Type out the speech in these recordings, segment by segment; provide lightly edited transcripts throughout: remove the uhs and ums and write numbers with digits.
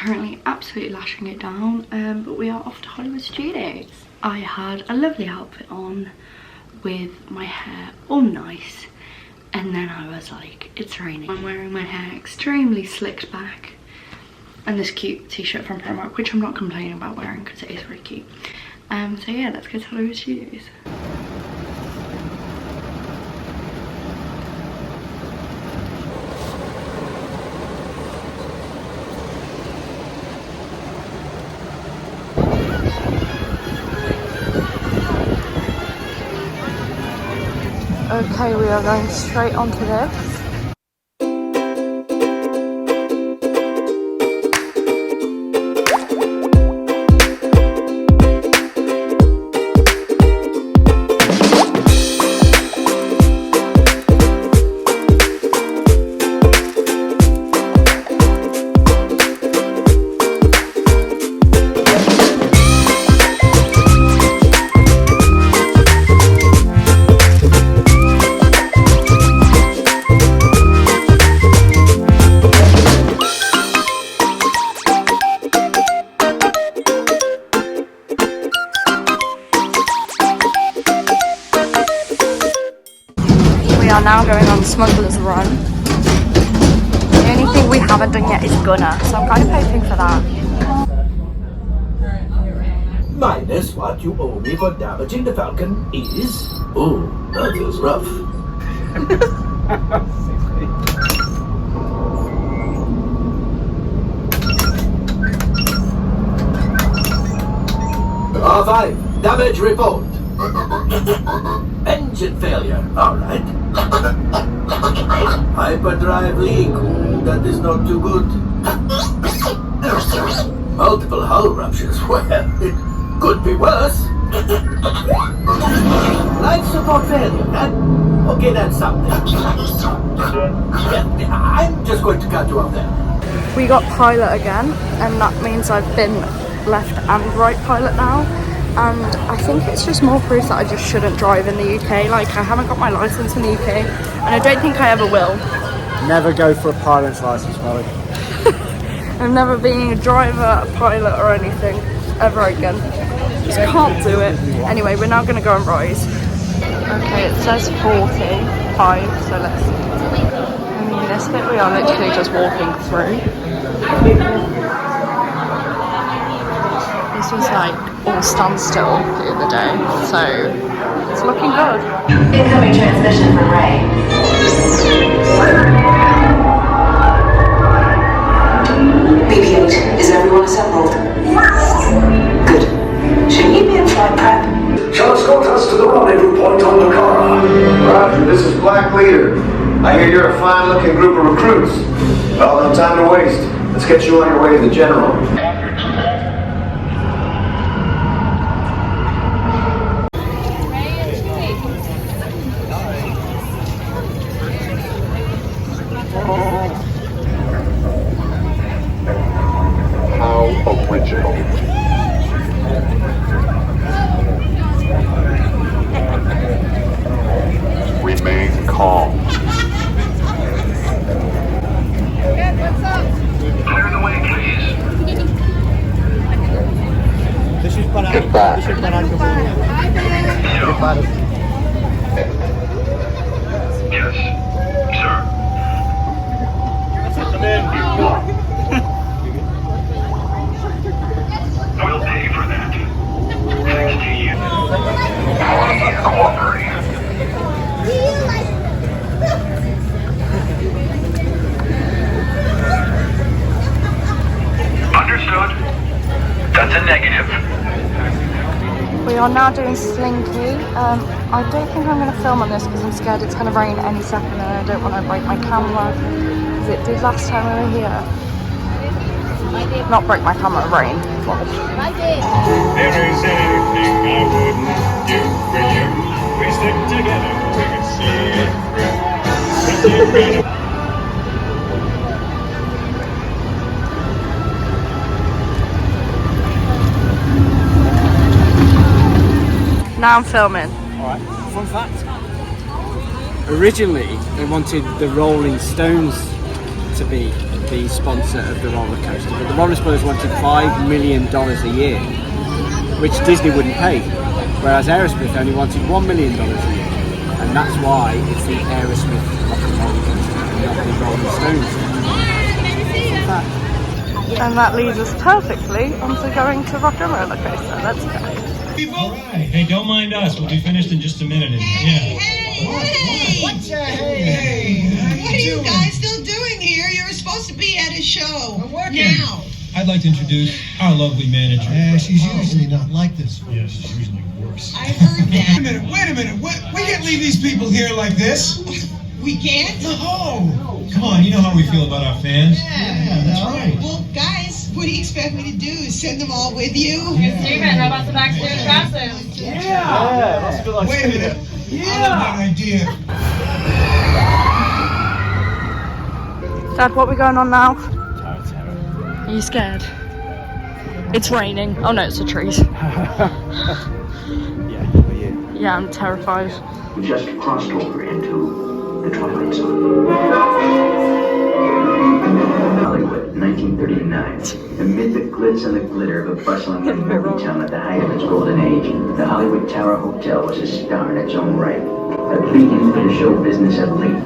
currently absolutely lashing it down, but we are off to Hollywood Studios. I had a lovely outfit on with my hair all nice, and then I was like, it's raining. I'm wearing my hair extremely slicked back and this cute t-shirt from Primark, which I'm not complaining about wearing because it is really cute. So yeah, let's go to Hollywood Studios. Okay, we are going straight onto this. We are now going on Smuggler's Run. The only thing we haven't done yet is Gunner, so I'm kind of hoping for that. Minus what you owe me for damaging the Falcon is... Oh, that feels rough. R5, damage report. Engine failure, alright. Hyperdrive leak, that is not too good. Multiple hull ruptures, well, it could be worse. Life support failure, huh? Okay, that's something. I'm just going to cut you off there. We got pilot again, and that means I've been left and right pilot now. And I think it's just more proof that I just shouldn't drive in the UK. Like, I haven't got my license in the UK, and I don't think I ever will. Never go for a pilot's license, Mollie. I'm never being a driver, a pilot, or anything ever again. Just can't do it. Anyway, we're now going to go and rise. Okay, it says 45, so let's see. I mean, this bit we are literally just walking through. This was like all standstill the other day, so it's looking good. Incoming transmission from Ray. BB-8, is everyone assembled? Good. Should he be in flight prep? Shall escort us to the rendezvous point on Dakara. Roger, this is Black Leader. I hear you're a fine-looking group of recruits. Well, no time to waste. Let's get you on your way to the General. How original. Remain calm. Clear the way, please. Get back. Yes, sir. We'll pay for that. Thanks to you. Please cooperate. Understood. That's a negative. We are now doing Slinky. I don't think I'm going to film on this because I'm scared it's going to rain any second, and I don't want to break my camera because it did last time we were here. Not break my camera, rain. Well. There is anything I wouldn't do for you. We stick together, we can see it through. Now I'm filming. Alright, fun fact. Originally, they wanted the Rolling Stones to be the sponsor of the roller coaster, but the Roller Brothers wanted $5 million a year, which Disney wouldn't pay, whereas Aerosmith only wanted $1 million a year, and that's why it's the Aerosmith Rock and Roller Coaster and not the Rolling Stones. And that leads us perfectly onto going to Rock and Roller Coaster. Let's go. Alright, hey, don't mind us. We'll be finished in just a minute. Yeah. What's hey? What are you guys still doing here? You were supposed to be at a show. I'm working. Now. I'd like to introduce our lovely manager. Yeah, she's usually not like this. Yeah, she's usually worse. I heard that. Wait a minute. We can't leave these people here like this. We can't? No. Come on, you know how we feel about our fans. Yeah, that's right. Well, guys, what do you expect me to do? Send them all with you? Steven, how about the backstage passes? Yeah, let's feel like wait a minute. Yeah. I love that idea. Dad, what are we going on now? Are you scared? It's raining. Oh no, it's the trees. Yeah, I'm terrified. We just crossed over into the Twilight Zone. Hollywood, 1939. Amid the glitz and the glitter of a bustling young movie town at the height of its golden age, the Hollywood Tower Hotel was a star in its own right, a beacon for the show business elite.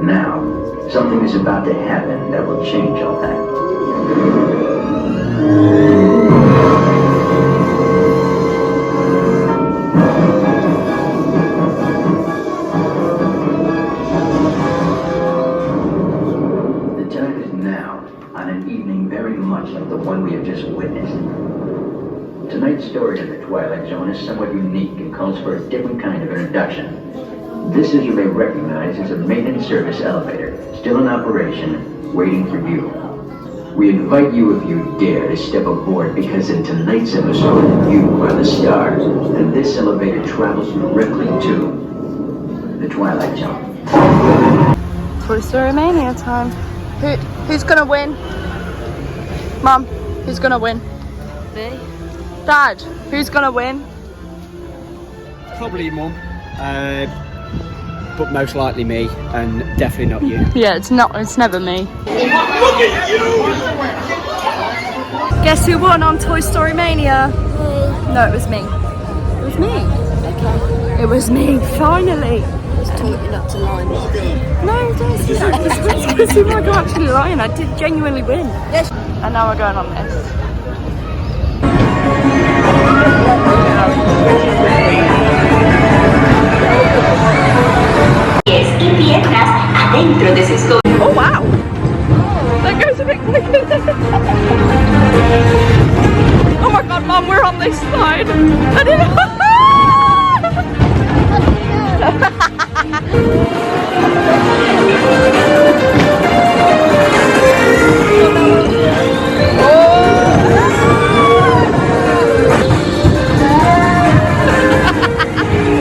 Now, something is about to happen that will change all that. Like the one we have just witnessed. Tonight's story in the Twilight Zone is somewhat unique and calls for a different kind of introduction. This, as you may recognize, is a maintenance service elevator, still in operation, waiting for you. We invite you, if you dare, to step aboard, because in tonight's episode, you are the stars, and this elevator travels directly to the Twilight Zone. Toy Story Mania time. Who's gonna win? Mum, who's gonna win? Me. Dad, who's gonna win? Probably Mum, but most likely me, and definitely not you. Yeah, it's never me. Look at you! Guess who won on Toy Story Mania? No, it was me. It was me. Okay. It was me, finally. I was taught you not to lie, but you did. No, don't see that. It's like I'm actually lying. I did genuinely win. Yes. And now we're going on this. Y piernas adentro de sus cosas. Oh wow! That goes a bit quicker. Oh my god, Mom, we're on this slide. I didn't.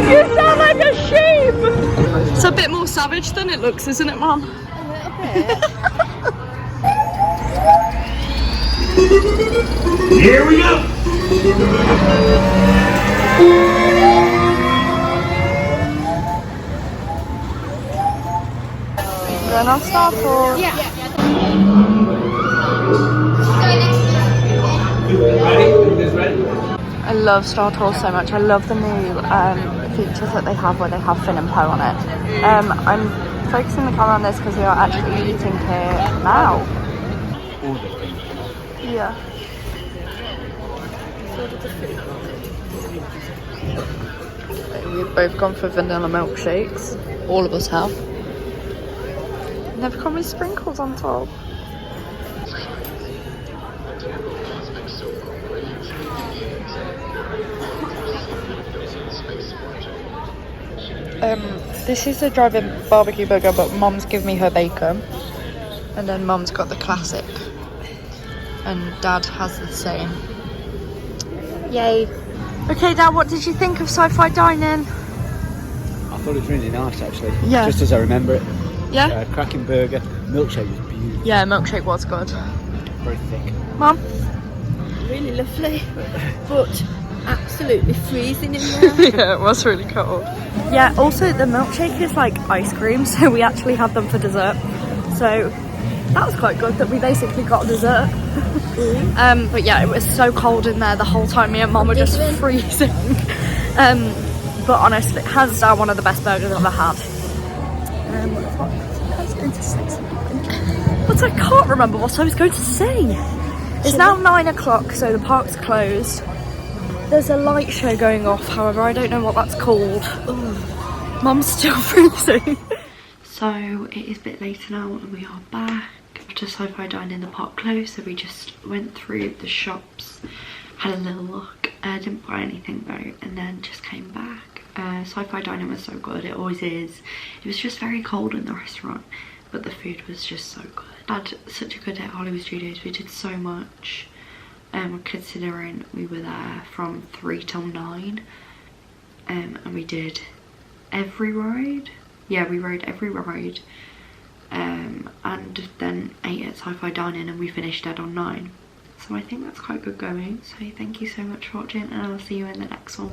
You sound like a sheep. It's a bit more savage than it looks, isn't it, Mom? Here we go! Going on Star Tours. Yeah. I love Star Tours so much. I love the new features that they have where they have Finn and Poe on it. I'm focusing the camera on this because we are actually eating here now. Yeah. We've both gone for vanilla milkshakes. All of us have. Never come with sprinkles on top. This is a drive-in barbecue burger, but Mum's given me her bacon. And then Mum's got the classic. And Dad has the same. Yay. Okay, Dad, what did you think of sci-fi dining? I thought it was really nice, actually. Yeah. Just as I remember it. Yeah? Cracking burger. Milkshake was beautiful. Yeah, milkshake was good. Very thick. Mum? Really lovely, but absolutely freezing in there. Yeah, it was really cold. Yeah, also the milkshake is like ice cream, so we actually had them for dessert. so that was quite good that we basically got dessert. But yeah, it was so cold in there the whole time. Me and Mum were just freezing. But honestly, hands down, one of the best burgers I've ever had. I was going to say something, but I can't remember what I was going to say. It's now 9 o'clock, so the park's closed. There's a light show going off, however, I don't know what that's called. Ugh. Mum's still freezing. So it is a bit later now and we are back. After sci-fi dining, the park closed, so we just went through the shops, had a little look, didn't buy anything though, and then just came back. Sci-fi dining was so good, it always is. It was just very cold in the restaurant, but the food was just so good. I had such a good day at Hollywood Studios. We did so much, considering we were there from 3 till 9, and we did every ride. Yeah, we rode every ride, and then ate at Sci-Fi Dining, and we finished dead on 9. So I think that's quite good going. So thank you so much for watching, and I'll see you in the next one.